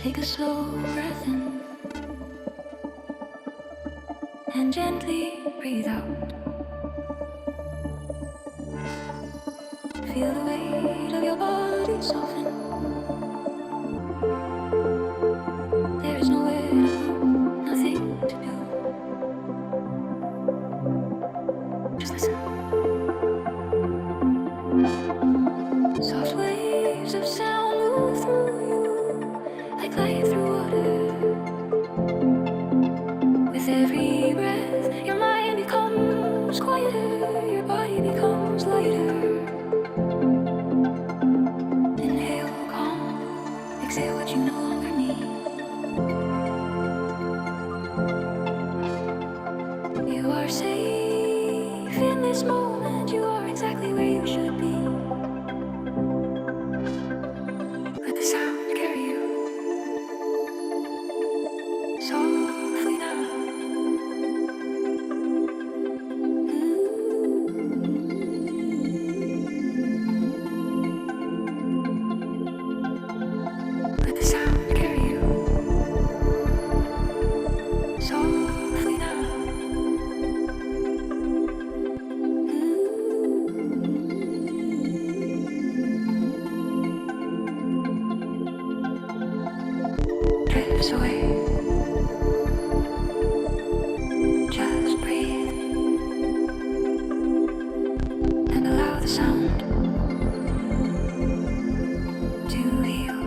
Take a slow breath in and gently breathe out. Feel the weight of your body soften. There is nowhere to go, nothing to do. Just listen. Soft waves of sound move through you like light through water. With every breath, your mind becomes quieter, your body becomes lighter. Inhale calm, exhale what you no longer need. You are safe in this moment, you are exactly where you should be. Let the sound carry you softly now. Let the sound carry you softly now. Drifts away. Just breathe and allow the sound to heal.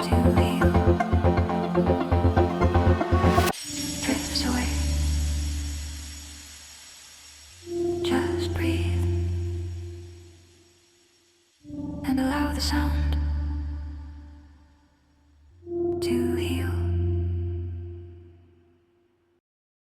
helps you feel. Drifts away. Just breathe and allow the sound